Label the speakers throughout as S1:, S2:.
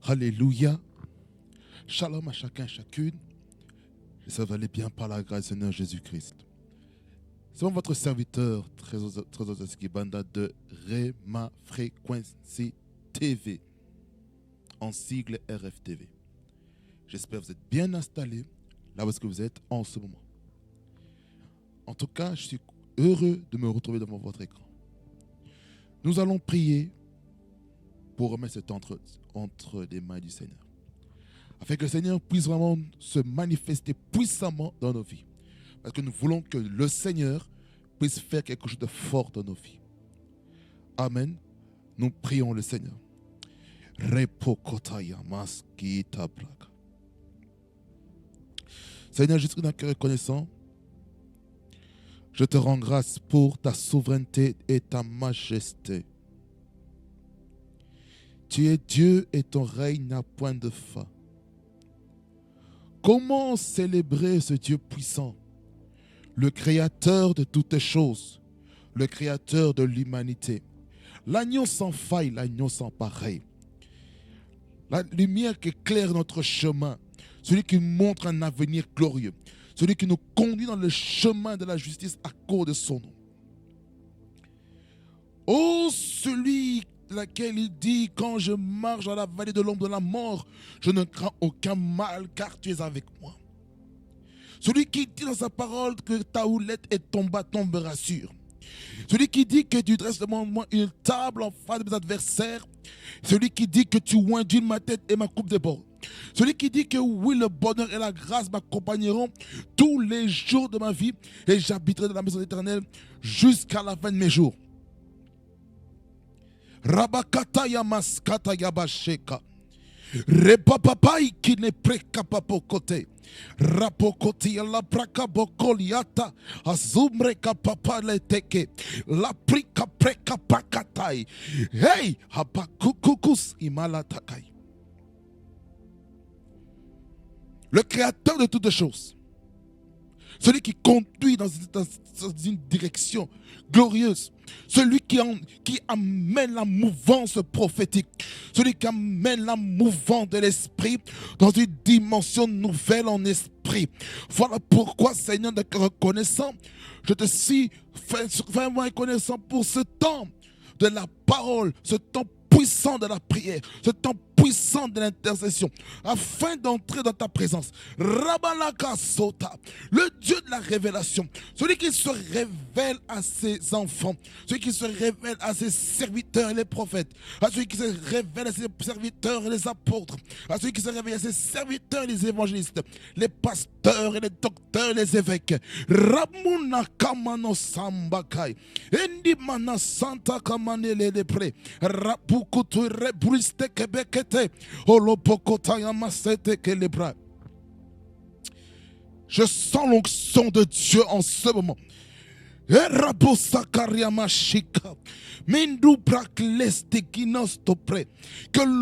S1: Alléluia. Shalom à chacun et chacune. J'espère que vous allez bien par la grâce du Seigneur Jésus-Christ. C'est votre serviteur, Trésor Skibanda de Rema Frequency TV, en sigle RFTV. J'espère que vous êtes bien installés là où vous êtes en ce moment. En tout cas, je suis heureux de me retrouver devant votre écran. Nous allons prier pour remettre ce temps entre les mains du Seigneur, afin que le Seigneur puisse vraiment se manifester puissamment dans nos vies. Parce que nous voulons que le Seigneur puisse faire quelque chose de fort dans nos vies. Amen. Nous prions le Seigneur. Seigneur, je suis d'un cœur reconnaissant. Je te rends grâce pour ta souveraineté et ta majesté. Tu es Dieu et ton règne n'a point de fin. Comment célébrer ce Dieu puissant, le créateur de toutes choses, le créateur de l'humanité, l'agneau sans faille, l'agneau sans pareil, la lumière qui éclaire notre chemin, celui qui montre un avenir glorieux, celui qui nous conduit dans le chemin de la justice à cause de son nom. Oh, celui laquelle il dit, quand je marche dans la vallée de l'ombre de la mort, je ne crains aucun mal car tu es avec moi. Celui qui dit dans sa parole que ta houlette et ton bâton me rassurent. Celui qui dit que tu dresses devant moi une table en face de mes adversaires. Celui qui dit que tu oindis ma tête et ma coupe déborde. Celui qui dit que oui, le bonheur et la grâce m'accompagneront tous les jours de ma vie et j'habiterai dans la maison éternelle jusqu'à la fin de mes jours. Rabakata yamaskata yabasheka. Repapapai qui ne prekapapokote. Rapokoti la prakabokoliata. Azumre kapapa le teke. La prika preka pakatai. Hey, habakukukus imalatakai. Le créateur de toutes choses. Celui qui conduit dans une direction glorieuse. Celui qui amène la mouvance prophétique. Celui qui amène la mouvance de l'esprit dans une dimension nouvelle en esprit. Voilà pourquoi, Seigneur, de reconnaissant, je te suis vraiment reconnaissant pour ce temps de la parole, ce temps puissant de la prière, ce temps puissant de l'intercession, afin d'entrer dans ta présence. Rabalaka Sota, le Dieu de la révélation, celui qui se révèle à ses enfants, celui qui se révèle à ses serviteurs et les prophètes, à celui qui se révèle à ses serviteurs et les apôtres, à celui qui se révèle à ses serviteurs et les évangélistes, les pasteurs et les docteurs et les évêques. Ramuna Kamano Sambakai, Endi Mana Santa Kamanele de Pré, Rapukutu Rebriste Québec. Je sens l'onction de Dieu en ce moment. Que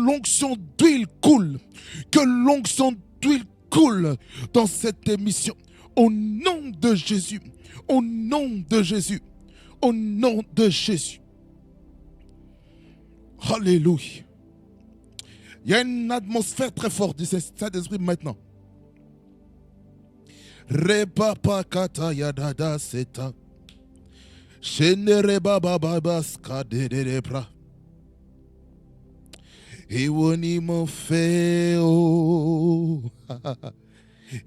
S1: l'onction d'huile coule. Que l'onction d'huile coule dans cette émission. Au nom de Jésus. Au nom de Jésus. Au nom de Jésus. Alléluia. Il y a une atmosphère très forte du Saint-Esprit maintenant. Repapa kata yadada seta. Shenere baba baba skadere bra. Iwoni mo feo.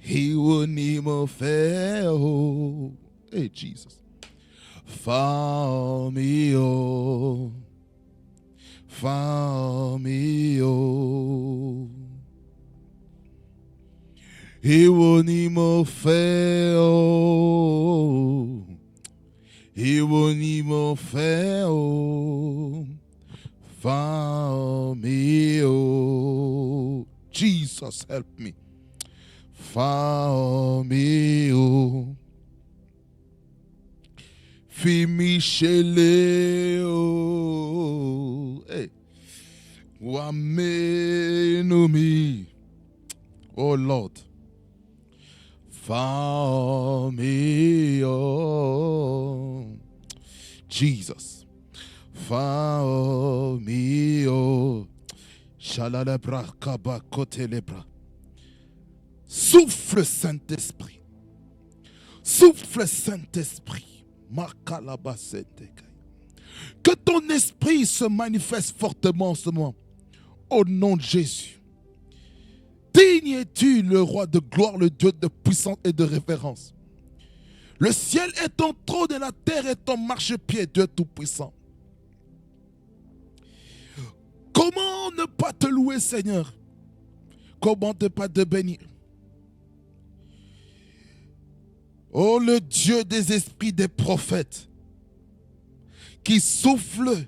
S1: Ìwọ ni mo fẹ́ o. Hey Jesus. Fà mí o. Fà mí o. Ìwọ ni mo fẹ́ o. Ìwọ ni mo fẹ́ o. Fà mí o. Jesus, help me. Fà mí o. Fi mi ṣẹlẹ̀ o. Hey. Wà mẹ́nu mi. Oh Lord. Fà mí o. Jesus. Fà mí o. Shalalebra kabakotelebra. Souffle Saint-Esprit. Souffle Saint-Esprit. Que ton esprit se manifeste fortement en ce moment. Au nom de Jésus. Digne es-tu, le roi de gloire, le Dieu de puissance et de révérence. Le ciel est ton trône et la terre est ton marchepied, Dieu tout-puissant. Comment ne pas te louer, Seigneur? Comment ne pas te bénir? Oh, le Dieu des esprits des prophètes, qui souffle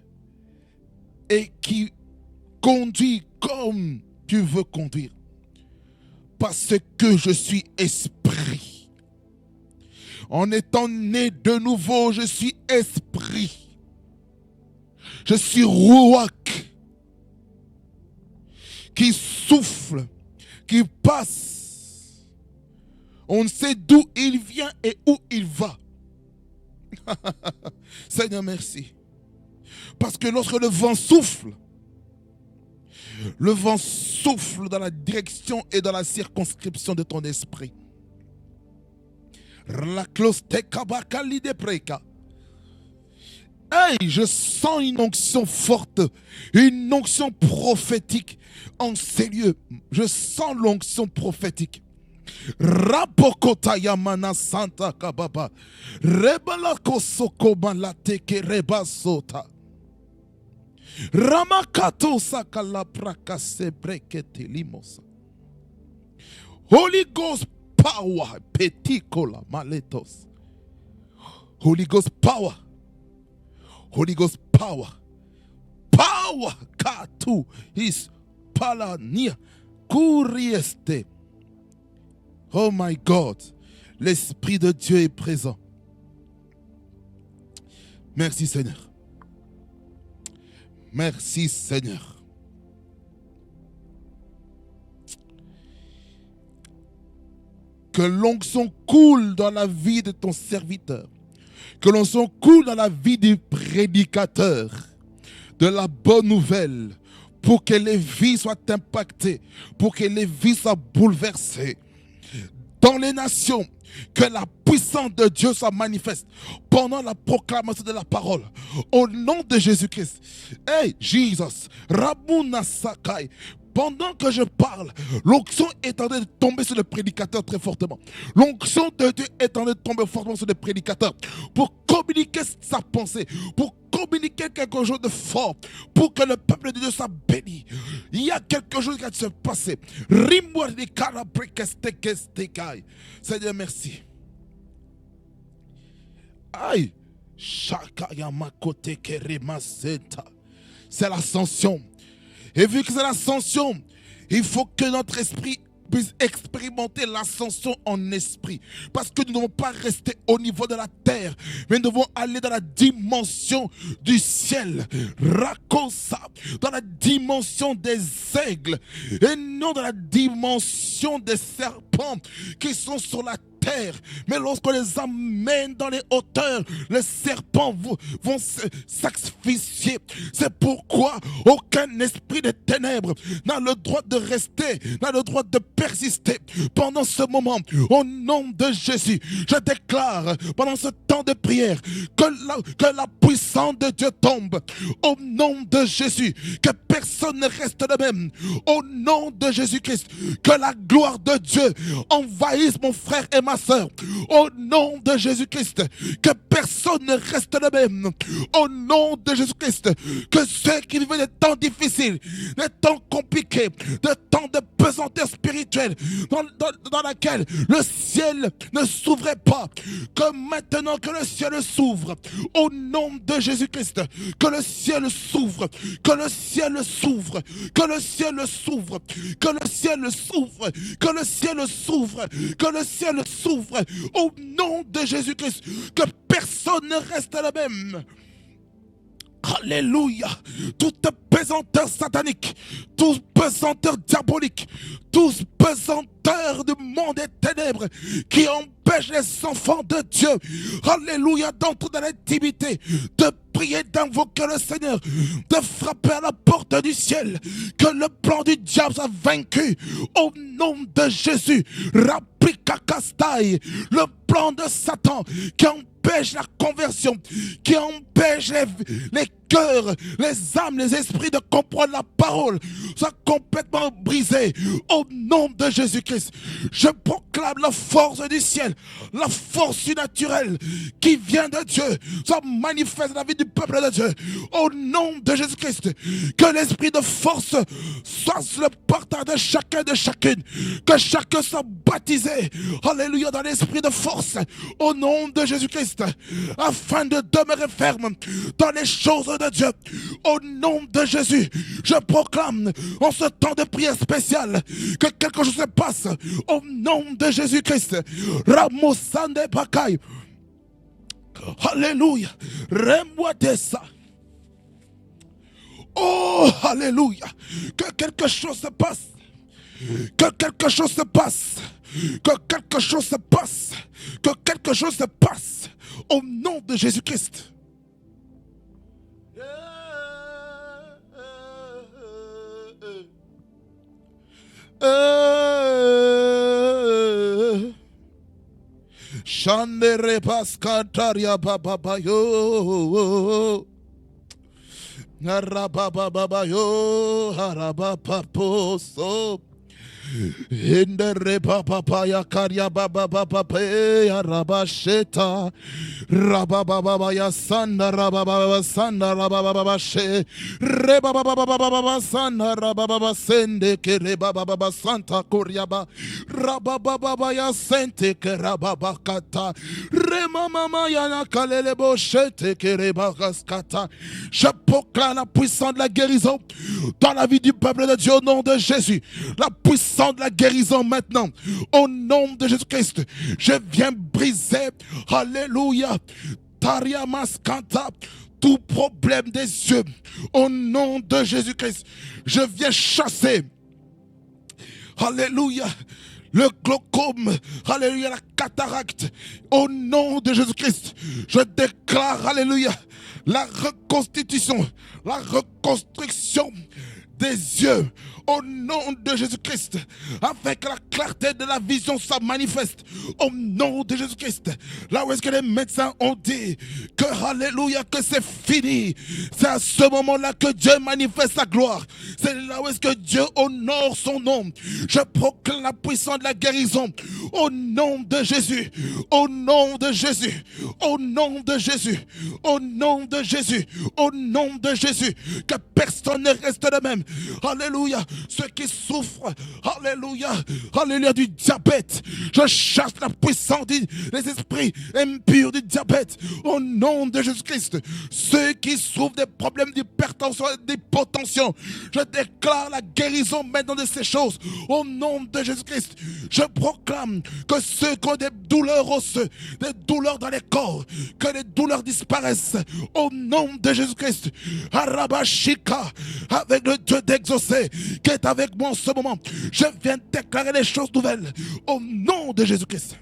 S1: et qui conduit comme tu veux conduire. Parce que je suis esprit. En étant né de nouveau, je suis esprit. Je suis Ruach, qui souffle, qui passe. On ne sait d'où il vient et où il va. Seigneur, merci. Parce que lorsque le vent souffle dans la direction et dans la circonscription de ton esprit. Hey, je sens une onction forte, une onction prophétique en ces lieux. Je sens l'onction prophétique. Rapokotaya mana santa kababa rebala kosoko malate ke rebasota ramakato sakala prakase brekete limosa. Holy Ghost power petikola maletos. Holy Ghost power. Holy Ghost power. Power katu is palania kurieste. Oh my God, l'Esprit de Dieu est présent. Merci Seigneur. Merci Seigneur. Que l'onction coule dans la vie de ton serviteur. Que l'onction coule dans la vie du prédicateur de la bonne nouvelle, pour que les vies soient impactées, pour que les vies soient bouleversées. Dans les nations, que la puissance de Dieu soit manifeste pendant la proclamation de la parole. Au nom de Jésus-Christ. Hey, Jesus, Ramuna Sakai. Pendant que je parle, l'onction est en train de tomber sur le prédicateur très fortement. L'onction de Dieu est en train de tomber fortement sur le prédicateur pour communiquer sa pensée, pour communiquer quelque chose de fort, pour que le peuple de Dieu soit béni. Il y a quelque chose qui va se passer. Seigneur, merci. Aïe. C'est l'ascension. Et vu que c'est l'ascension, il faut que notre esprit puisse expérimenter l'ascension en esprit. Parce que nous ne devons pas rester au niveau de la terre, mais nous devons aller dans la dimension du ciel. Rakosa, dans la dimension des aigles, et non dans la dimension des serpents qui sont sur la terre. terre. Mais lorsqu'on les amène dans les hauteurs, les serpents vont s'asphyxier. C'est pourquoi aucun esprit de ténèbres n'a le droit de rester, n'a le droit de persister pendant ce moment. Au nom de Jésus, je déclare pendant ce temps de prière que la puissance de Dieu tombe. Au nom de Jésus, que personne ne reste de même. Au nom de Jésus-Christ, que la gloire de Dieu envahisse mon frère et ma soeur. Au nom de Jésus-Christ, que personne ne reste de même. Au nom de Jésus-Christ, que ceux qui vivent des temps difficiles, des temps compliqués, des temps de pesanteur spirituelle, dans laquelle le ciel ne s'ouvrait pas, que maintenant que le ciel s'ouvre, au nom de Jésus-Christ, que le ciel s'ouvre, que le ciel s'ouvre, que le ciel s'ouvre, que le ciel s'ouvre, que le ciel s'ouvre, que le ciel s'ouvre, au nom de Jésus-Christ, que personne ne reste le même. Alléluia. Toute pesanteur satanique, toute pesanteur diabolique, toute pesanteur du monde des ténèbres qui empêche les enfants de Dieu, alléluia, d'entrer dans l'intimité, de prier, d'invoquer le Seigneur, de frapper à la porte du ciel, que le plan du diable soit vaincu au nom de Jésus. Rapikakastai, le plan de Satan qui empêche la conversion, qui empêche les cœurs, les âmes, les esprits de comprendre la parole, soit complètement brisé au nom de Jésus-Christ. Je proclame la force du ciel, la force surnaturelle qui vient de Dieu, soit manifeste dans la vie du peuple de Dieu au nom de Jésus-Christ. Que l'esprit de force soit sur le partage de chacun de chacune, que chacun soit baptisé, alléluia, dans l'esprit de force au nom de Jésus-Christ, afin de demeurer ferme dans les choses de Dieu. Au nom de Jésus, je proclame en ce temps de prière spéciale que quelque chose se passe au nom de Jésus-Christ. Ramosande Bakai. Alléluia. Remouadessa. Oh, alléluia. Que quelque chose se passe. Que quelque chose se passe. Que quelque chose se passe. Que quelque chose se passe. Au nom de Jésus-Christ. Shandere paskataria baba yo, haraba baba yo, haraba paposo. Indere papa ya karia baba pe araba sheta raba baba ya sanda raba baba sanda raba baba she reba baba sanda raba baba sende ke reba baba santa koriaba raba baba ya sente ke raba bakata rema mama ya na kalele bochete ke reba kaskata. Je proclame la puissance de la guérison dans la vie du peuple de Dieu au nom de Jésus. La puissance de la guérison maintenant au nom de Jésus-Christ. Je viens briser, alléluia, Taria Maskanta, tout problème des yeux au nom de Jésus-Christ. Je viens chasser, alléluia, le glaucome, alléluia, la cataracte au nom de Jésus-Christ. Je déclare, alléluia, la reconstitution, la reconstruction des yeux au nom de Jésus-Christ, avec la clarté de la vision, ça manifeste au nom de Jésus-Christ. Là où est-ce que les médecins ont dit que alléluia, que c'est fini, c'est à ce moment-là que Dieu manifeste sa gloire. C'est là où est-ce que Dieu honore son nom. Je proclame la puissance de la guérison au nom de Jésus, au nom de Jésus, au nom de Jésus, au nom de Jésus, au nom de Jésus, que personne ne reste de même. Alléluia. Ceux qui souffrent, alléluia, alléluia, du diabète, je chasse la puissance des esprits impurs du diabète au nom de Jésus-Christ. Ceux qui souffrent des problèmes d'hypertension et d'hypotension, je déclare la guérison maintenant de ces choses au nom de Jésus-Christ. Je proclame que ceux qui ont des douleurs osseuses, des douleurs dans les corps, que les douleurs disparaissent au nom de Jésus-Christ. Arabashika, avec le Dieu d'exaucer qui est avec moi en ce moment, je viens déclarer les choses nouvelles au nom de Jésus-Christ.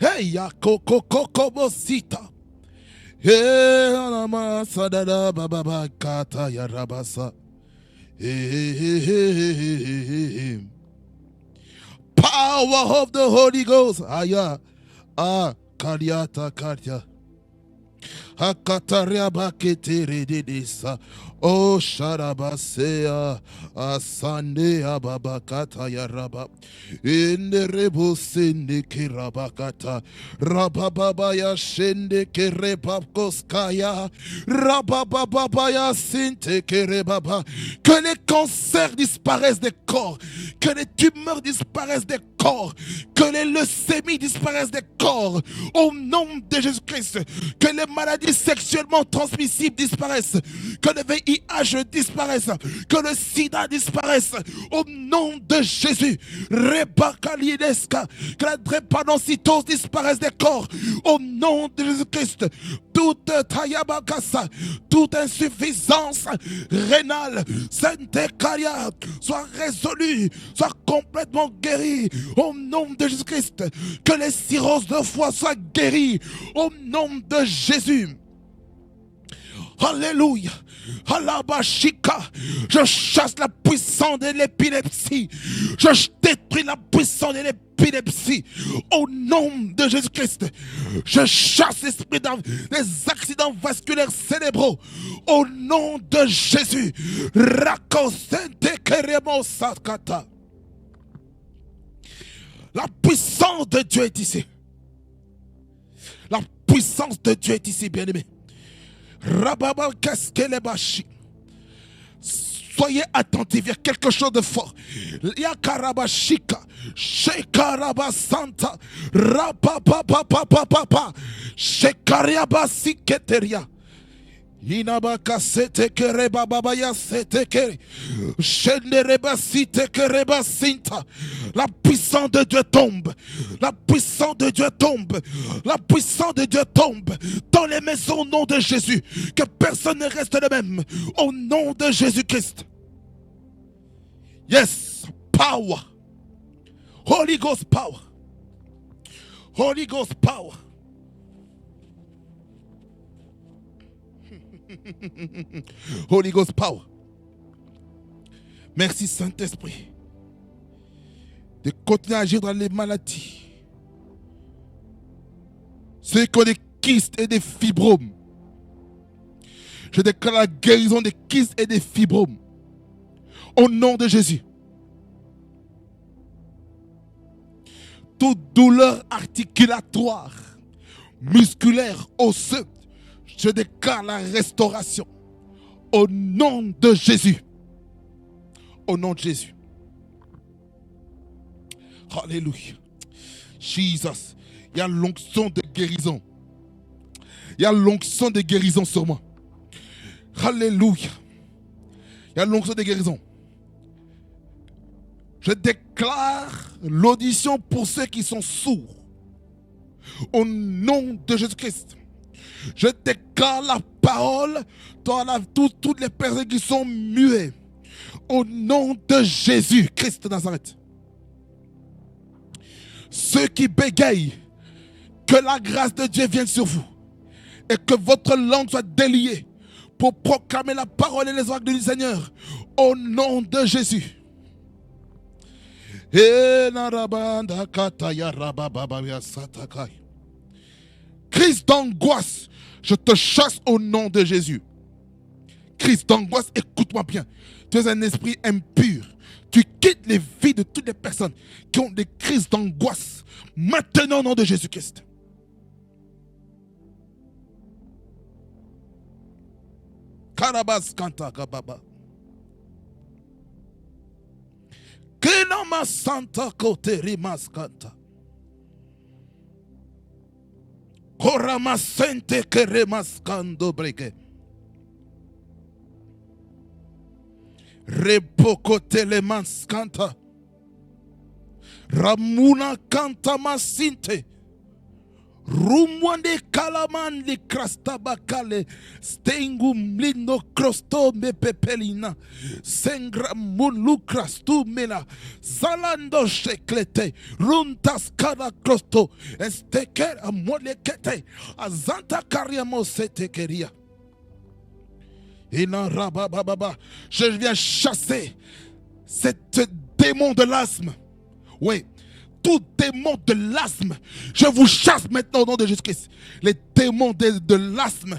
S1: Hey, ya kokokokobosita. Hey, anamasa dada baba kata ya rabasa. Hey. Power of the Holy Ghost. Aya. Ah, kariata karia. Hakataria bakete rededesa. Oh, Sharabasea, Asande Ababakata Yaraba, in the Rebo Sende Kirabakata, Rabababaya Shende Kerebabkoskaya, Rabababaya Sinte Kerebaba, que les cancers disparaissent des corps, que les tumeurs disparaissent des corps, que les leucémies disparaissent des corps, au nom de Jésus-Christ, que les maladies sexuellement transmissibles disparaissent, que les VIH disparaissent, que le sida disparaisse, au nom de Jésus, que la drépanocytose disparaisse des corps, au nom de Jésus-Christ, toute tayabakasa, toute insuffisance rénale, sainte-caria, soit résolue, soit complètement guérie, au nom de Jésus-Christ, que les cirrhoses de foie soient guéries, au nom de Jésus. Alléluia. Alabashika. Je chasse la puissance de l'épilepsie. Je détruis la puissance de l'épilepsie. Au nom de Jésus-Christ. Je chasse l'esprit des accidents vasculaires cérébraux. Au nom de Jésus. La puissance de Dieu est ici. La puissance de Dieu est ici, bien-aimé. Rababa Kaskelebashi. Soyez attentifs, il y a quelque chose de fort. Yakarabashika, Shekarabasanta, Rapapapapapapa, Shekariabasiketeria. Inabaka sete kereba babaya sete kere. Shendereba site kereba sinta. La puissance de Dieu tombe. La puissance de Dieu tombe. La puissance de Dieu tombe dans les maisons au nom de Jésus. Que personne ne reste le même. Au nom de Jésus-Christ. Yes, power. Holy Ghost power. Holy Ghost power. Holy Ghost power. Merci Saint-Esprit de continuer à agir dans les maladies. Ceux qui ont des kystes et des fibromes, je déclare la guérison des kystes et des fibromes au nom de Jésus. Toute douleur articulatoire, musculaire, osseuse, je déclare la restauration au nom de Jésus. Au nom de Jésus. Alléluia. Jesus. Il y a l'onction de guérison. Il y a l'onction de guérison sur moi. Alléluia. Il y a l'onction de guérison. Je déclare l'audition pour ceux qui sont sourds. Au nom de Jésus-Christ. Je déclare la parole dans toutes les personnes qui sont muées. Au nom de Jésus, Christ de Nazareth. Ceux qui bégayent, que la grâce de Dieu vienne sur vous. Et que votre langue soit déliée pour proclamer la parole et les oracles du Seigneur. Au nom de Jésus. Crise d'angoisse, je te chasse au nom de Jésus. Crise d'angoisse, écoute-moi bien. Tu es un esprit impur. Tu quittes les vies de toutes les personnes qui ont des crises d'angoisse. Maintenant au nom de Jésus-Christ. Karabas kanta kababa. Kenama santa kote rimas kanta. Korama sente keremas kando brege. Repoko telemans kanta. Ramuna kanta masinte. Rumwande kalaman li krastabakale stengum lindo krosto me pepelina sengra mulu krastu mela zalando sheklete runtas kala krosto esteker amolekete azanta kariamo setekeria. Et non, je viens chasser cette démon de l'asthme. Oui. Tout démon de l'asthme, je vous chasse maintenant au nom de Jésus-Christ. Les démons de l'asthme,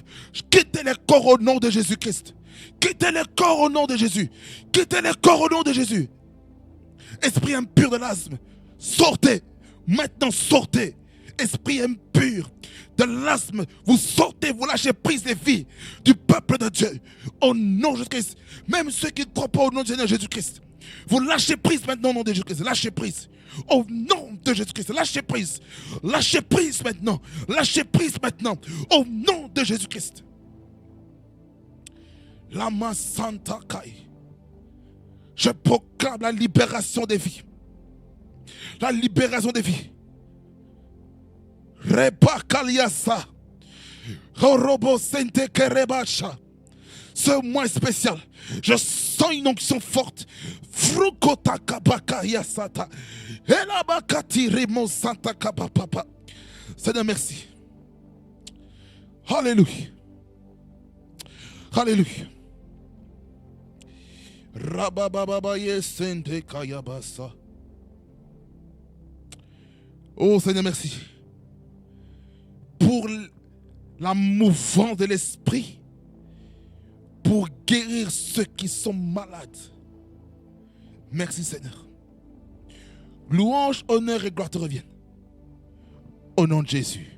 S1: quittez les corps au nom de Jésus-Christ. Quittez les corps au nom de Jésus. Quittez les corps au nom de Jésus. Esprit impur de l'asthme, sortez. Maintenant, sortez. Esprit impur de l'asthme, vous sortez, vous lâchez prise des vies du peuple de Dieu. Au nom de Jésus-Christ. Même ceux qui ne croient pas au nom de Seigneur Jésus-Christ. Vous lâchez prise maintenant au nom de Jésus-Christ. Lâchez prise. Au nom de Jésus-Christ. Lâchez prise. Lâchez prise maintenant. Lâchez prise maintenant. Au nom de Jésus-Christ. Lama Santa Kai. Je proclame la libération des vies. La libération des vies. Reba Kaliasa. Horobo Sente Kerebacha. Ce mois spécial, je sens une onction forte. Frukota kabaka yasata. Elabakati remo santa kabapapa. Seigneur, merci. Alléluia. Alléluia. Rabababa yesente kayabasa. Oh Seigneur, merci. Pour la mouvance de l'esprit. Pour guérir ceux qui sont malades. Merci Seigneur. Louange, honneur et gloire te reviennent. Au nom de Jésus.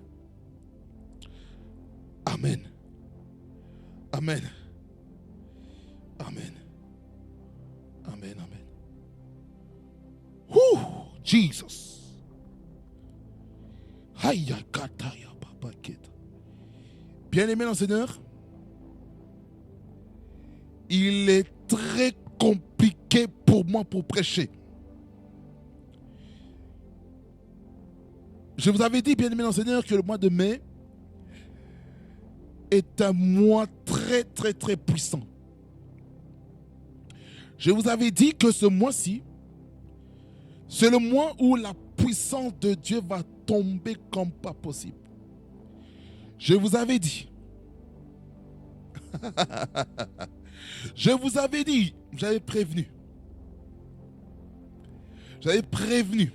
S1: Amen. Amen. Amen. Amen. Amen. Ouh, Jesus. Bien-aimé dans le Seigneur, il est très compliqué pour moi pour prêcher. Je vous avais dit, bien-aimé dans le Seigneur, que le mois de mai est un mois très, très, très puissant. Je vous avais dit que ce mois-ci, c'est le mois où la puissance de Dieu va tomber comme pas possible. Je vous avais dit. Je vous avais dit, j'avais prévenu. J'avais prévenu.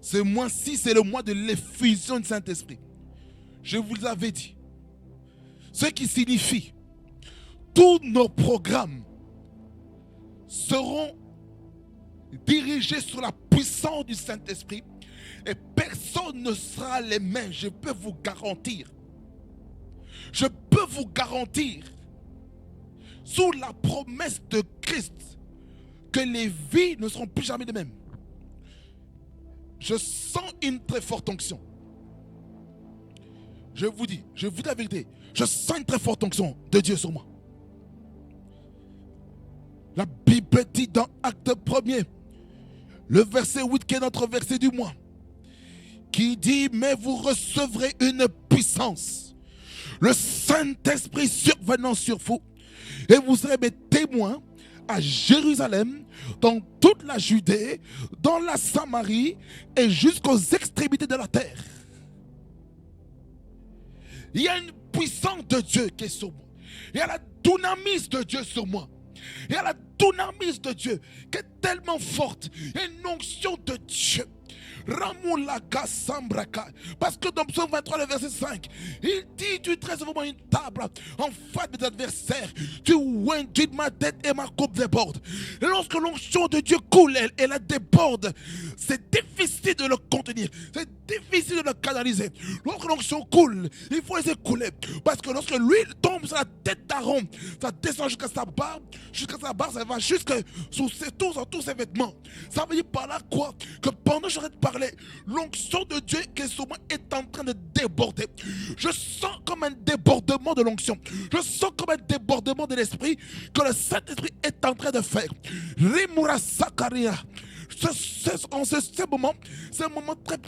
S1: Ce mois-ci, c'est le mois de l'effusion du Saint-Esprit. Je vous avais dit. Ce qui signifie, tous nos programmes seront dirigés sur la puissance du Saint-Esprit et personne ne sera les mains. Je peux vous garantir. Je peux vous garantir, sous la promesse de Christ, que les vies ne seront plus jamais les mêmes. Je sens une très forte onction. Je vous dis la vérité, je sens une très forte onction de Dieu sur moi. La Bible dit dans Acte 1er, le verset 8 qui est notre verset du mois, qui dit, mais vous recevrez une puissance, le Saint-Esprit survenant sur vous, et vous serez mes témoins à Jérusalem, dans toute la Judée, dans la Samarie et jusqu'aux extrémités de la terre. Il y a une puissance de Dieu qui est sur moi. Il y a la dynamis de Dieu sur moi. Il y a la dynamis de Dieu qui est tellement forte. Il y a une onction de Dieu. Parce que dans Psaume 23, le verset 5, il dit, tu dresses vraiment une table en face de mes adversaires, tu oindis ma tête et ma coupe déborde. Et lorsque l'onction de Dieu coule, elle déborde, c'est difficile de le contenir, c'est difficile de le canaliser. Lorsque l'onction coule, il faut laisser couler, parce que lorsque l'huile tombe sur la tête d'Aaron, ça descend jusqu'à sa barbe, ça va jusqu'à sur tous ses vêtements. Ça veut dire par là quoi? Que pendant que j'arrête de parler, l'onction de Dieu qui est sur moi est en train de déborder. Je sens comme un débordement de l'onction. Je sens comme un débordement de l'esprit que le Saint-Esprit est en train de faire. Rimura Sakaria. En ce moment, c'est un moment très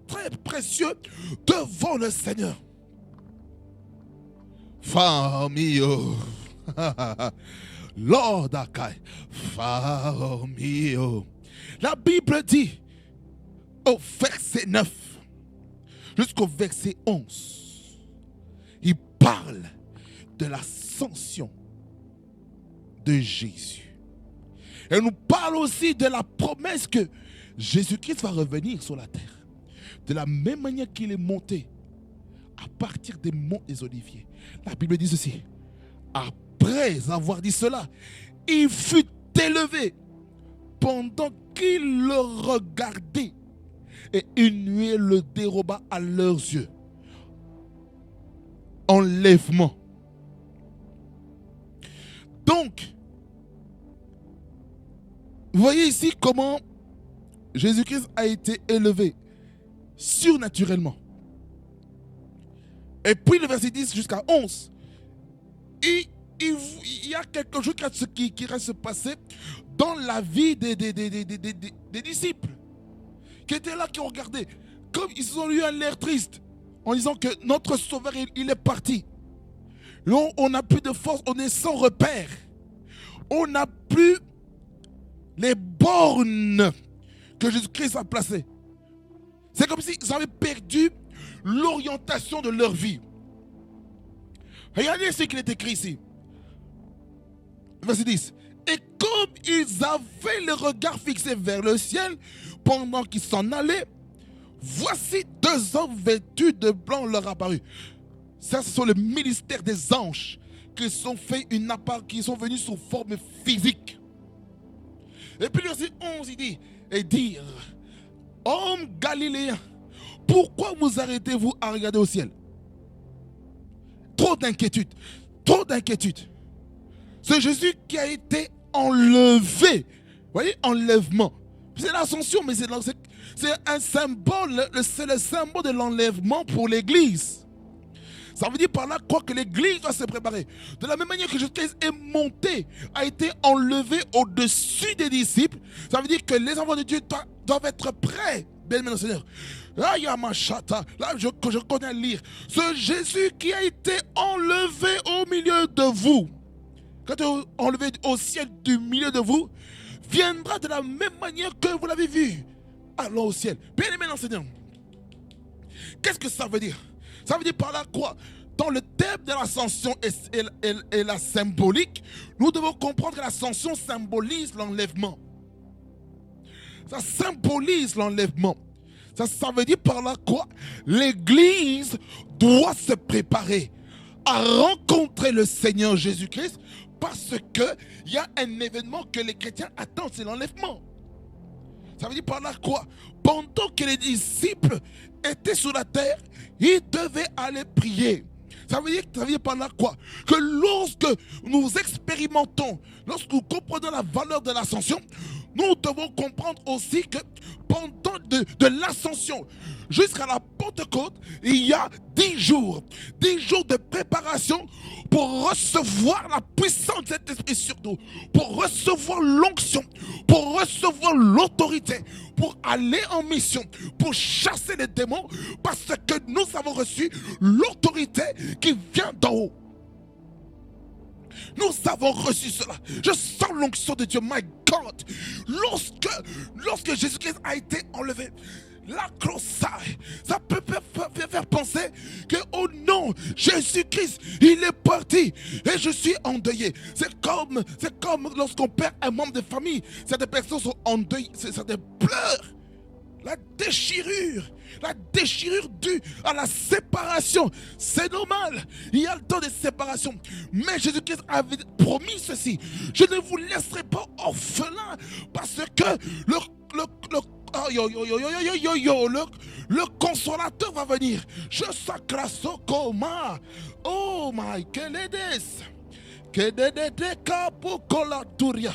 S1: très précieux devant le Seigneur. Famio. Lord Akai. Famio. La Bible dit au verset 9 jusqu'au verset 11, il parle de l'ascension de Jésus. Et nous parle aussi de la promesse que Jésus-Christ va revenir sur la terre. De la même manière qu'il est monté à partir des monts des Oliviers. La Bible dit ceci. Après avoir dit cela, il fut élevé pendant qu'il le regardait et une nuée le déroba à leurs yeux. Enlèvement. Donc, vous voyez ici comment Jésus-Christ a été élevé surnaturellement. Et puis le verset 10 jusqu'à 11, il y a quelque chose qui va se passer dans la vie des disciples qui étaient là, qui ont regardé. Comme ils ont eu un air triste en disant que notre sauveur, il est parti. On n'a plus de force, on est sans repère. On n'a plus les bornes que Jésus-Christ a placées. C'est comme s'ils avaient perdu l'orientation de leur vie. Regardez ce qu'il est écrit ici. Verset 10. Et comme ils avaient le regard fixé vers le ciel pendant qu'ils s'en allaient, voici 2 hommes vêtus de blanc leur apparus. Ça, ce sont le ministère des anges qui sont venus sous forme physique. Et puis le verset 11, il dit, et dire, hommes galiléens, pourquoi vous arrêtez-vous à regarder au ciel? Trop d'inquiétude, trop d'inquiétude. C'est Jésus qui a été enlevé. Vous voyez, enlèvement. C'est l'ascension, mais c'est un symbole, c'est le symbole de l'enlèvement pour l'Église. Ça veut dire par là quoi que l'Église doit se préparer. De la même manière que Jésus-Christ est monté, a été enlevé au-dessus des disciples, ça veut dire que les enfants de Dieu doivent être prêts. Bien aimé le Seigneur. Là, il y a ma chata. Là, je connais à lire. Ce Jésus qui a été enlevé au milieu de vous, quand il est enlevé au ciel du milieu de vous, viendra de la même manière que vous l'avez vu. Allons au ciel. Bien aimé le Seigneur. Qu'est-ce que ça veut dire? Ça veut dire par là quoi? Dans le thème de l'ascension et la symbolique, nous devons comprendre que l'ascension symbolise l'enlèvement. Ça symbolise l'enlèvement. Ça veut dire par là quoi? L'Église doit se préparer à rencontrer le Seigneur Jésus-Christ parce qu'il y a un événement que les chrétiens attendent, c'est l'enlèvement. Ça veut dire par là quoi? Pendant que les disciples étaient sur la terre, ils devaient aller prier. Ça veut dire par là quoi? Que lorsque nous expérimentons, lorsque nous comprenons la valeur de l'ascension, nous devons comprendre aussi que pendant de l'ascension jusqu'à la Pentecôte, il y a 10 jours de préparation pour recevoir la puissance de cet esprit sur nous, pour recevoir l'onction, pour recevoir l'autorité, pour aller en mission, pour chasser les démons, parce que nous avons reçu l'autorité qui vient d'en haut. Nous avons reçu cela. Je sens l'onction de Dieu, my God. Lorsque Jésus-Christ a été enlevé, la croix, ça peut faire penser que oh non, Jésus-Christ, il est parti et je suis endeuillé. C'est comme lorsqu'on perd un membre de famille. Certaines personnes sont endeuillées, c'est des pleurs. La déchirure due à la séparation. C'est normal. Il y a le temps de séparation. Mais Jésus-Christ avait promis ceci. Je ne vous laisserai pas orphelin parce que le consolateur va venir. Je sacre sokoma. Oh my Keledes. Kedede kapo kolaturia.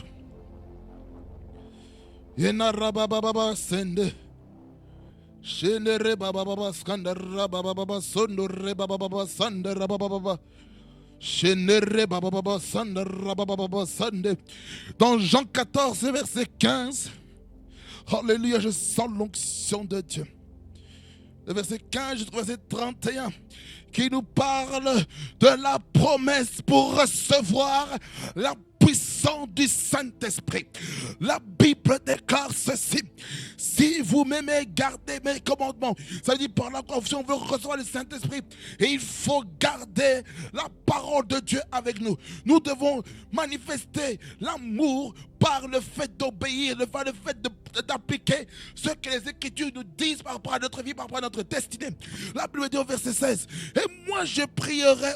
S1: Yenarababa sende. Shendere baba baba skandara baba baba sondore baba baba sandara baba baba. Shendere baba baba sandara baba baba sande. Dans Jean 14 verset 15. Alléluia, je sens l'onction de Dieu. le verset 15 jusqu'au verset 31, qui nous parle de la promesse pour recevoir la puissance du Saint-Esprit. La Bible déclare ceci: si vous m'aimez, gardez mes commandements. Ça veut dire par la confiance, si on veut recevoir le Saint-Esprit, et il faut garder la parole de Dieu avec nous. Nous devons manifester l'amour par le fait d'obéir, par le fait d'appliquer ce que les Écritures nous disent par rapport à notre vie, par rapport à notre destinée. La Bible dit au verset 16, et moi je prierai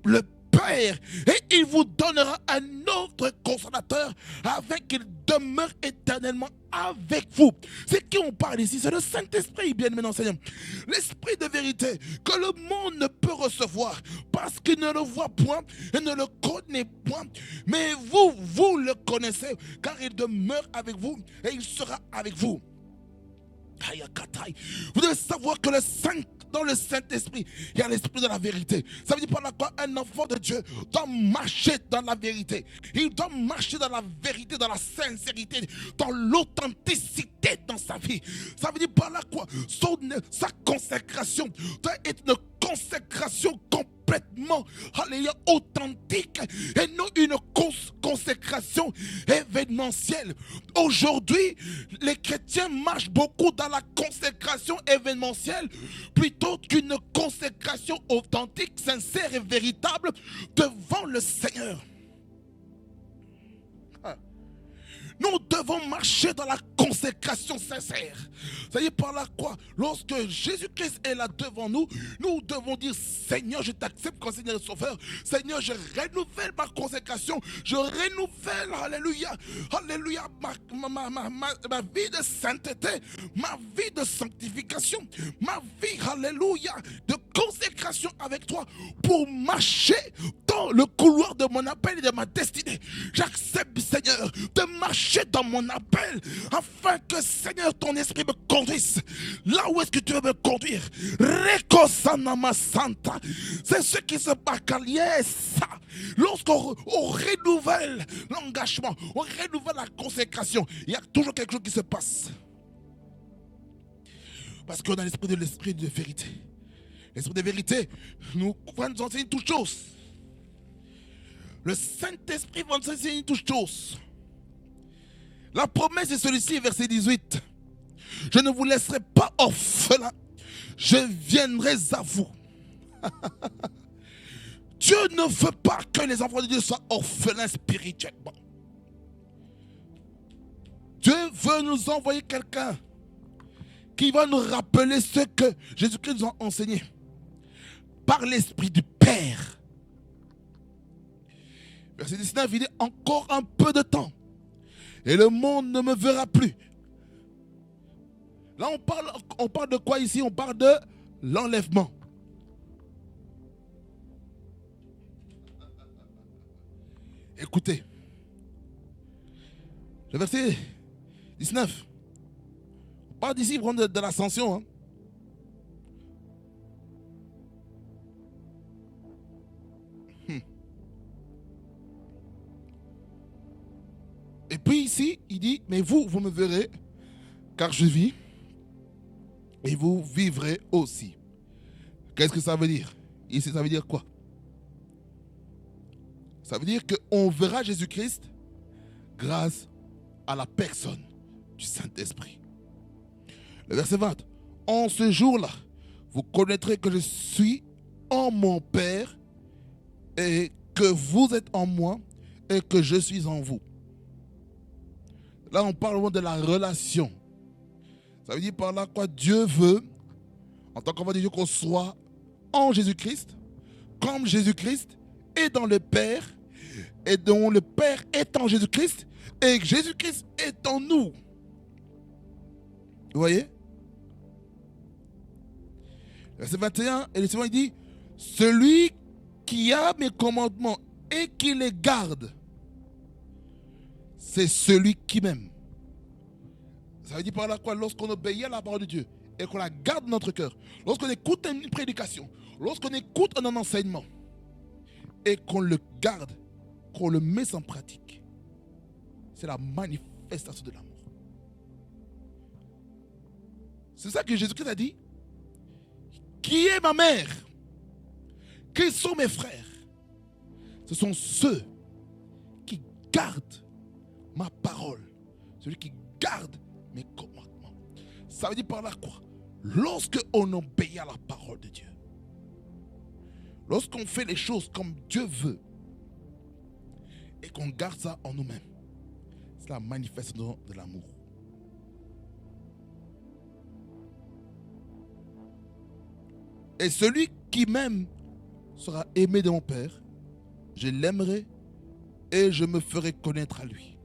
S1: le Père, et il vous donnera un autre consolateur afin qu'il demeure éternellement avec vous. C'est qui on parle ici? C'est le Saint-Esprit, bien aimé enseignant. L'Esprit de vérité que le monde ne peut recevoir parce qu'il ne le voit point et ne le connaît point. Mais vous, vous le connaissez car il demeure avec vous et il sera avec vous. Vous devez savoir que dans le Saint-Esprit, il y a l'Esprit de la vérité. Ça veut dire par là quoi un enfant de Dieu doit marcher dans la vérité. Il doit marcher dans la vérité, dans la sincérité, dans l'authenticité dans sa vie. Ça veut dire par là quoi sa consécration doit être une consécration complètement authentique et non une consécration événementielle. Aujourd'hui, les chrétiens marchent beaucoup dans la consécration événementielle plutôt qu'une consécration authentique, sincère et véritable devant le Seigneur. Nous devons marcher dans la consécration sincère. C'est-à-dire par là quoi? Lorsque Jésus-Christ est là devant nous, nous devons dire: Seigneur, je t'accepte comme Seigneur et Sauveur. Seigneur, je renouvelle ma consécration. Je renouvelle, alléluia, alléluia, ma vie de sainteté, ma vie de sanctification, ma vie, alléluia, de consécration avec toi pour marcher dans le couloir de mon appel et de ma destinée. J'accepte, Seigneur, de marcher dans mon appel afin que, Seigneur, ton esprit me conduise là où est-ce que tu veux me conduire. C'est ce qui se passe quand lorsqu'on renouvelle l'engagement, on renouvelle la consécration, il y a toujours quelque chose qui se passe parce qu'on a l'esprit de vérité. L'esprit de vérité nous enseigne toutes choses. Le Saint-Esprit va nous enseigner toutes choses. La promesse est celui-ci, verset 18. Je ne vous laisserai pas orphelin, je viendrai à vous. Dieu ne veut pas que les enfants de Dieu soient orphelins spirituellement. Dieu veut nous envoyer quelqu'un qui va nous rappeler ce que Jésus-Christ nous a enseigné par l'Esprit du Père. Verset 19, il dit: encore un peu de temps et le monde ne me verra plus. Là, on parle de quoi ici? On parle de l'enlèvement. Écoutez, le verset 19. On parle d'ici vraiment de l'ascension. Hein. Et puis ici, il dit: mais vous me verrez, car je vis, et vous vivrez aussi. Qu'est-ce que ça veut dire? Ici, ça veut dire quoi? Ça veut dire qu'on verra Jésus-Christ grâce à la personne du Saint-Esprit. Le verset 20. En ce jour-là, vous connaîtrez que je suis en mon Père et que vous êtes en moi et que je suis en vous. Là, on parle vraiment de la relation. Ça veut dire par là quoi Dieu veut, en tant qu'enfant de Dieu, qu'on soit en Jésus-Christ, comme Jésus-Christ est dans le Père, et dont le Père est en Jésus-Christ, et que Jésus-Christ est en nous. Vous voyez? Verset 21, et le Seigneur dit: celui qui a mes commandements et qui les garde, c'est celui qui m'aime. Ça veut dire par là quoi? Lorsqu'on obéit à la parole de Dieu et qu'on la garde dans notre cœur, lorsqu'on écoute une prédication, lorsqu'on écoute un enseignement et qu'on le garde, qu'on le met en pratique, c'est la manifestation de l'amour. C'est ça que Jésus-Christ a dit. Qui est ma mère? Quels sont mes frères? Ce sont ceux qui gardent ma parole. Celui qui garde mes commandements. Ça veut dire par là quoi? Lorsque on obéit à la parole de Dieu, lorsqu'on fait les choses comme Dieu veut et qu'on garde ça en nous-mêmes, c'est la manifestation de l'amour. Et celui qui m'aime sera aimé de mon Père, je l'aimerai et je me ferai connaître à lui.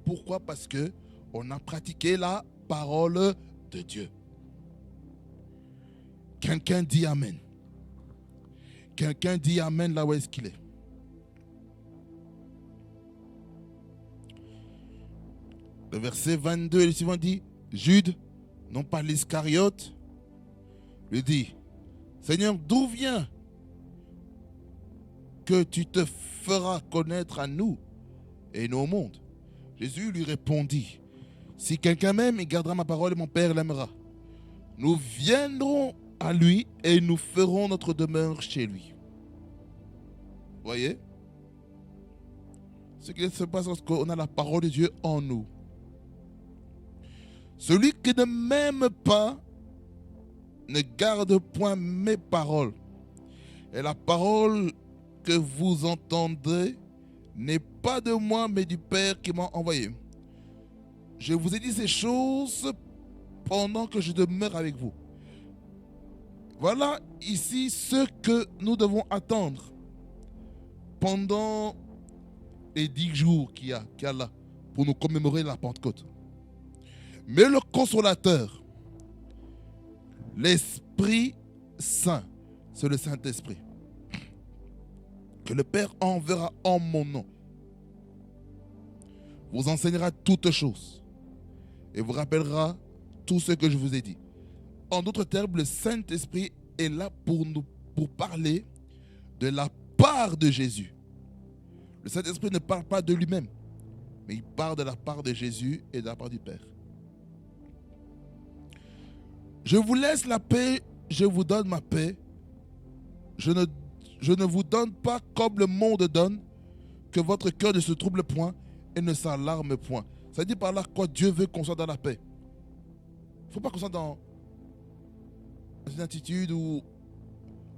S1: Pourquoi? Parce que on a pratiqué la parole de Dieu. Quelqu'un dit Amen. Quelqu'un dit Amen là où est-ce qu'il est. Le verset 22 et le suivant dit, Jude, non pas l'Iscariote, lui dit, Seigneur, d'où vient que tu te feras connaître à nous et non au monde? Jésus lui répondit, si quelqu'un m'aime, il gardera ma parole et mon Père l'aimera. Nous viendrons à lui et nous ferons notre demeure chez lui. Voyez? Ce qui se passe lorsqu'on a la parole de Dieu en nous. Celui qui ne m'aime pas ne garde point mes paroles. Et la parole que vous entendrez n'est pas de moi, mais du Père qui m'a envoyé. Je vous ai dit ces choses pendant que je demeure avec vous. Voilà ici ce que nous devons attendre pendant les 10 jours qu'il y a là pour nous commémorer la Pentecôte. Mais le Consolateur, l'Esprit Saint, c'est le Saint-Esprit, que le Père enverra en mon nom, vous enseignera toutes choses et vous rappellera tout ce que je vous ai dit. En d'autres termes, le Saint-Esprit est là pour parler de la part de Jésus. Le Saint-Esprit ne parle pas de lui-même, mais il parle de la part de Jésus et de la part du Père. Je vous laisse la paix, je vous donne ma paix. Je ne vous donne pas comme le monde donne, que votre cœur ne se trouble point et ne s'alarme point. Ça dit par là quoi? Dieu veut qu'on soit dans la paix. Il ne faut pas qu'on soit dans une attitude où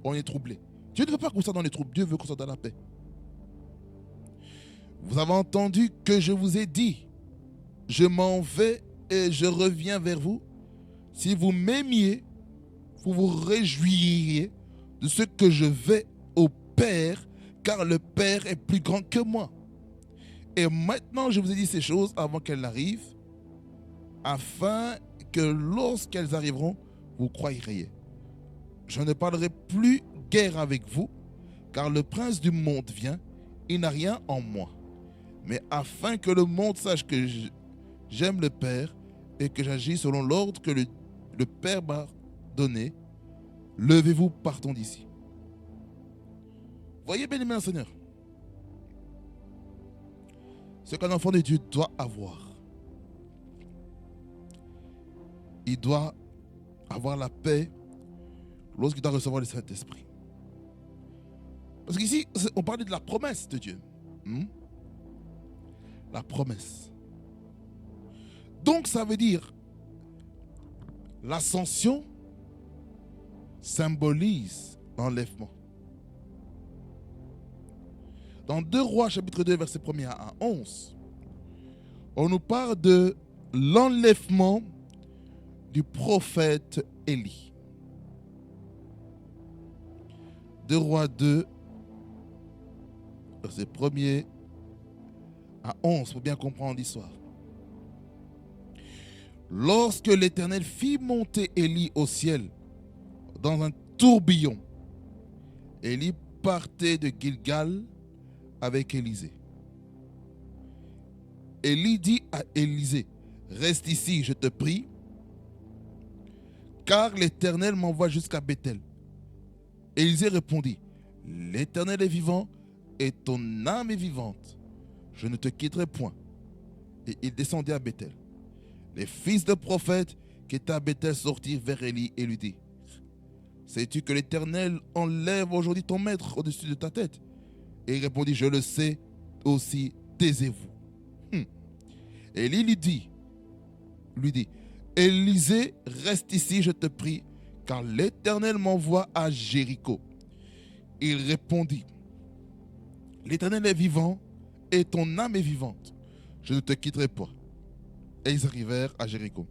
S1: on est troublé. Dieu ne veut pas qu'on soit dans les troubles, Dieu veut qu'on soit dans la paix. Vous avez entendu que je vous ai dit, je m'en vais et je reviens vers vous. Si vous m'aimiez, vous vous réjouiriez de ce que je vais au Père, car le Père est plus grand que moi. Et maintenant, je vous ai dit ces choses avant qu'elles n'arrivent, afin que lorsqu'elles arriveront, vous croiriez. Je ne parlerai plus guère avec vous, car le prince du monde vient, il n'a rien en moi. Mais afin que le monde sache que j'aime le Père et que j'agis selon l'ordre que le Père m'a donné, levez-vous, partons d'ici. Voyez, bien-aimés, Seigneur, ce qu'un enfant de Dieu doit avoir. Il doit avoir la paix lorsqu'il doit recevoir le Saint-Esprit. Parce qu'ici, on parlait de la promesse de Dieu. La promesse. Donc, ça veut dire l'ascension symbolise l'enlèvement. Dans 2 Rois, chapitre 2, verset 1 à 11, on nous parle de l'enlèvement du prophète Élie. 2 Rois 2, verset 1 à 11, pour bien comprendre l'histoire. Lorsque l'Éternel fit monter Élie au ciel dans un tourbillon, Élie partait de Gilgal avec Élisée. Élie dit à Élisée, reste ici, je te prie, car l'Éternel m'envoie jusqu'à Bethel. Élisée répondit, l'Éternel est vivant et ton âme est vivante. Je ne te quitterai point. Et il descendit à Bethel. Les fils de prophètes qui était à Bethel sortit vers Élie et lui dit, sais-tu que l'Éternel enlève aujourd'hui ton maître au-dessus de ta tête? Et il répondit, je le sais aussi, taisez-vous. Élie lui dit, Élisée, reste ici, je te prie, car l'Éternel m'envoie à Jéricho. Il répondit, l'Éternel est vivant et ton âme est vivante. Je ne te quitterai pas. Et ils arrivèrent à Jéricho.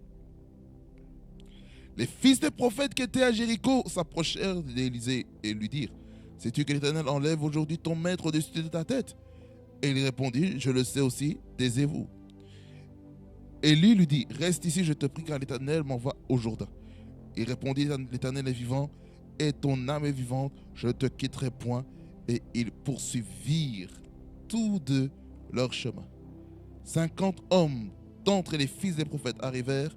S1: Les fils des prophètes qui étaient à Jéricho s'approchèrent d'Élisée et lui dirent, sais-tu que l'Éternel enlève aujourd'hui ton maître au-dessus de ta tête? Et il répondit, je le sais aussi, taisez-vous. Élie lui dit, reste ici, je te prie, car l'Éternel m'envoie au Jourdain. Il répondit, l'Éternel est vivant et ton âme est vivante, je ne te quitterai point. Et ils poursuivirent tous deux leur chemin. 50 hommes d'entre les fils des prophètes arrivèrent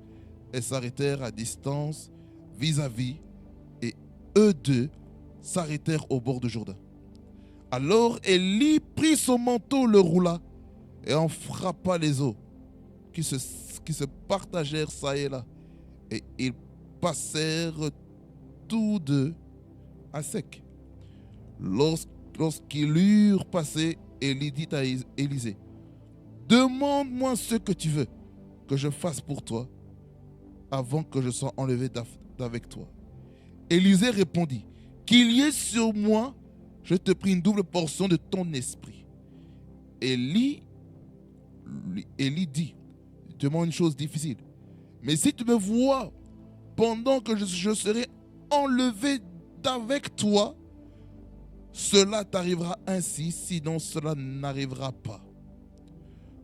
S1: et s'arrêtèrent à distance vis-à-vis, et eux deux s'arrêtèrent au bord du Jourdain. Alors Élie prit son manteau, le roula et en frappa les eaux qui se partagèrent ça et là. Et ils passèrent tous deux à sec. Lorsqu'ils eurent passé, Élie dit à Élisée, demande-moi ce que tu veux que je fasse pour toi avant que je sois enlevé d'avec toi. Élisée répondit, qu'il y ait sur moi, je te prie, une double portion de ton esprit. Élie dit, demande une chose difficile, mais si tu me vois pendant que je serai enlevé d'avec toi, cela t'arrivera ainsi, sinon cela n'arrivera pas.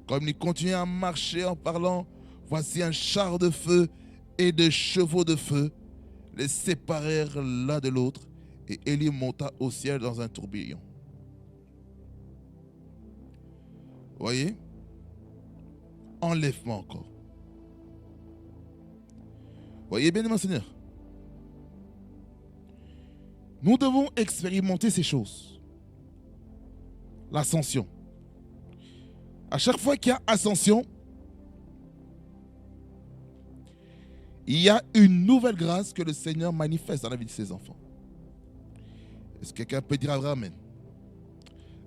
S1: Comme il continuait à marcher en parlant, voici un char de feu et des chevaux de feu les séparèrent l'un de l'autre, et Élie monta au ciel dans un tourbillon. Voyez? Enlèvement encore. Voyez bien, mon Seigneur? Nous devons expérimenter ces choses. L'ascension. À chaque fois qu'il y a ascension, il y a une nouvelle grâce que le Seigneur manifeste dans la vie de ses enfants. Est-ce que quelqu'un peut dire Amen?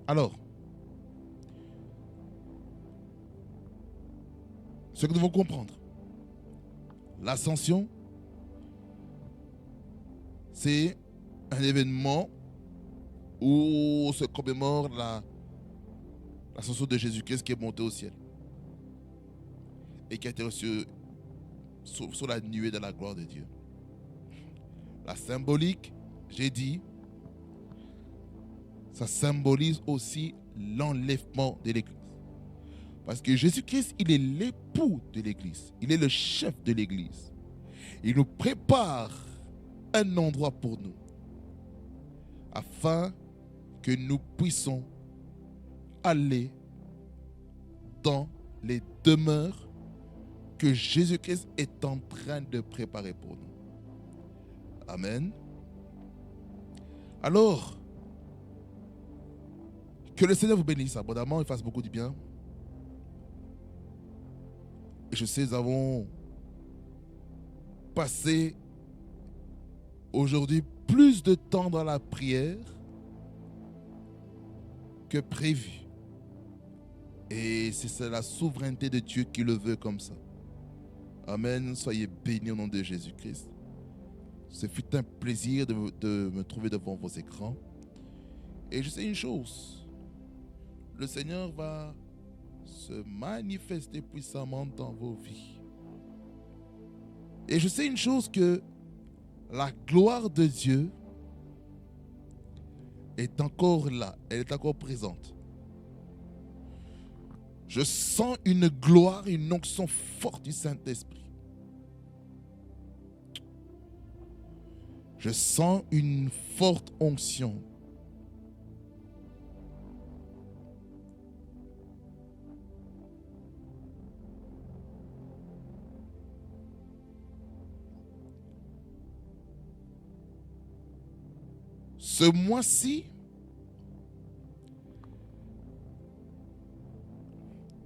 S1: Alors, ce que nous devons comprendre, l'ascension, c'est un événement où se commémore l'ascension de Jésus-Christ qui est monté au ciel et qui a été reçu sur la nuée de la gloire de Dieu. La symbolique, j'ai dit, ça symbolise aussi l'enlèvement de l'Église. Parce que Jésus-Christ, il est l'époux de l'Église. Il est le chef de l'Église. Il nous prépare un endroit pour nous, afin que nous puissions aller dans les demeures que Jésus-Christ est en train de préparer pour nous. Amen. Alors, que le Seigneur vous bénisse abondamment et fasse beaucoup du bien. Et je sais, nous avons passé aujourd'hui plus de temps dans la prière que prévu. Et c'est la souveraineté de Dieu qui le veut comme ça. Amen. Soyez bénis au nom de Jésus-Christ. Ce fut un plaisir de me trouver devant vos écrans. Et je sais une chose. Le Seigneur va se manifester puissamment dans vos vies. Et je sais une chose, que la gloire de Dieu est encore là, elle est encore présente. Je sens une gloire, une onction forte du Saint-Esprit. Je sens une forte onction. Ce mois-ci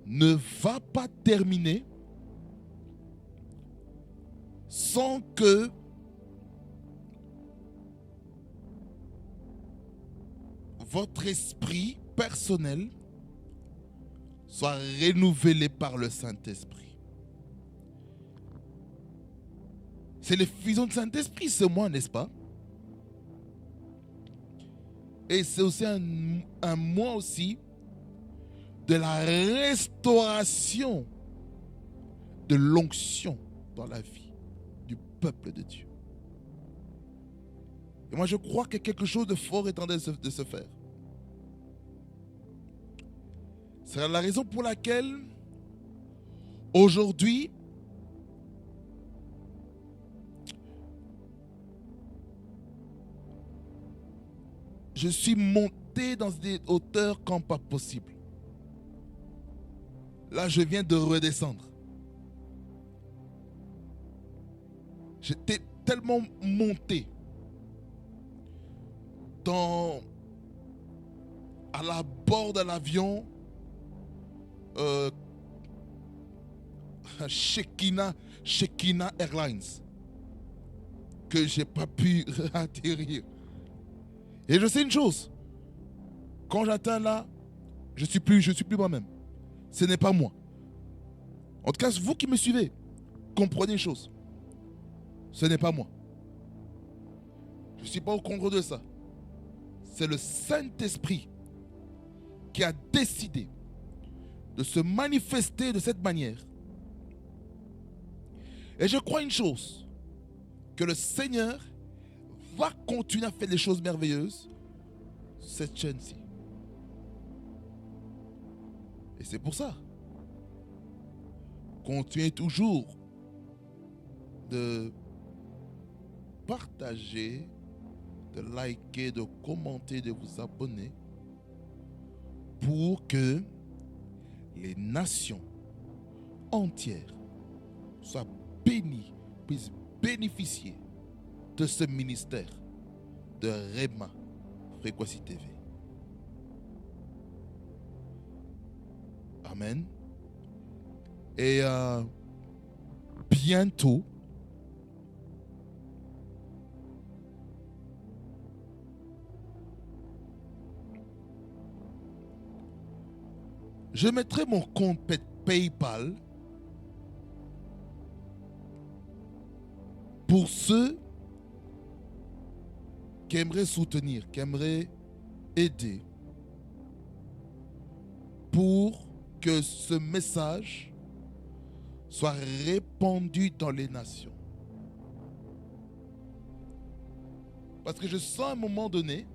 S1: ne va pas terminer sans que votre esprit personnel soit renouvelé par le Saint-Esprit. C'est l'effusion du Saint-Esprit, ce mois, n'est-ce pas? Et c'est aussi un mois aussi de la restauration de l'onction dans la vie du peuple de Dieu. Et moi, je crois que quelque chose de fort est en train de se faire. C'est la raison pour laquelle aujourd'hui, je suis monté dans des hauteurs comme pas possible. Là, je viens de redescendre. J'étais tellement monté à la bord de l'avion Shekina Airlines que j'ai pas pu atterrir. Et je sais une chose, quand j'atteins là, je suis plus moi-même. Ce n'est pas moi. En tout cas, vous qui me suivez, comprenez une chose. Ce n'est pas moi. Je ne suis pas au contrôle de ça. C'est le Saint-Esprit qui a décidé de se manifester de cette manière. Et je crois une chose, que le Seigneur va continuer à faire des choses merveilleuses sur cette chaîne-ci. Et c'est pour ça, continuez toujours de partager, de liker, de commenter, de vous abonner pour que les nations entières soient bénies, puissent bénéficier de ce ministère de Rhéma Frequency TV. Amen. Et bientôt, je mettrai mon compte PayPal pour ceux qui aimeraient soutenir, qui aimeraient aider pour que ce message soit répandu dans les nations. Parce que je sens à un moment donné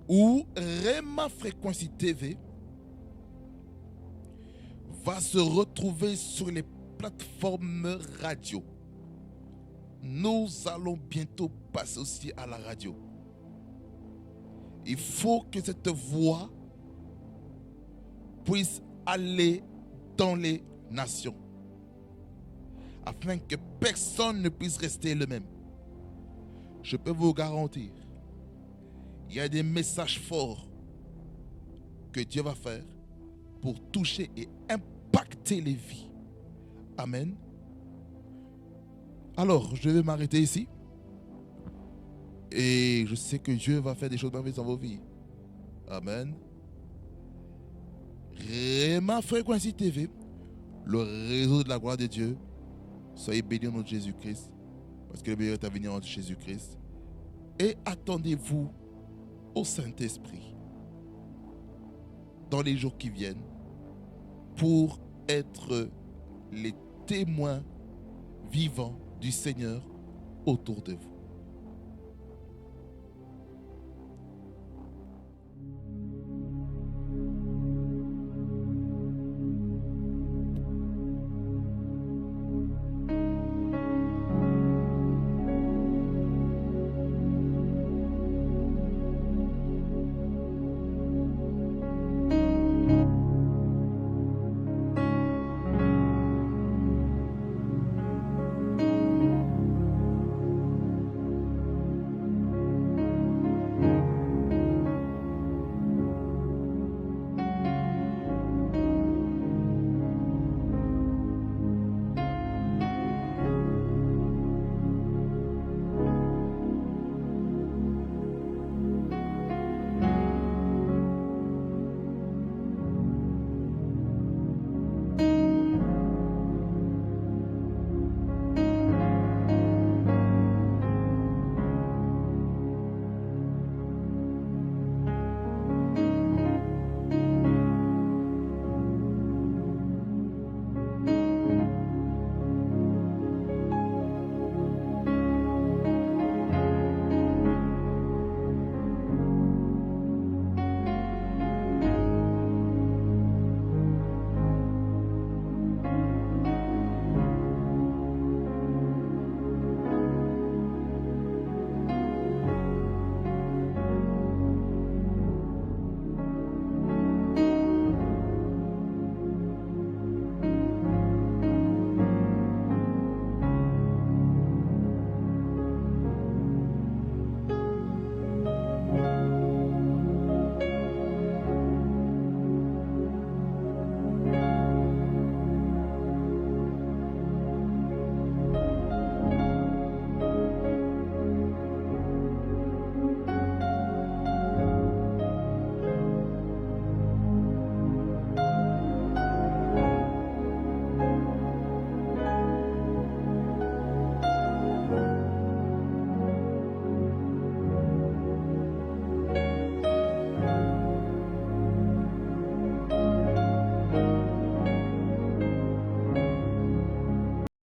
S1: où Rhéma Frequency TV va se retrouver sur les plateformes radio. Nous allons bientôt passer aussi à la radio. Il faut que cette voix puisse aller dans les nations, afin que personne ne puisse rester le même. Je peux vous garantir, il y a des messages forts que Dieu va faire pour toucher et impacter les vies. Amen. Alors, je vais m'arrêter ici. Et je sais que Dieu va faire des choses merveilleuses dans vos vies. Amen. Rhéma Frequency TV, le réseau de la gloire de Dieu. Soyez bénis au nom de Jésus-Christ, parce que le meilleur est à venir en Jésus-Christ. Et attendez-vous au Saint-Esprit dans les jours qui viennent pour être les témoins vivants du Seigneur autour de vous.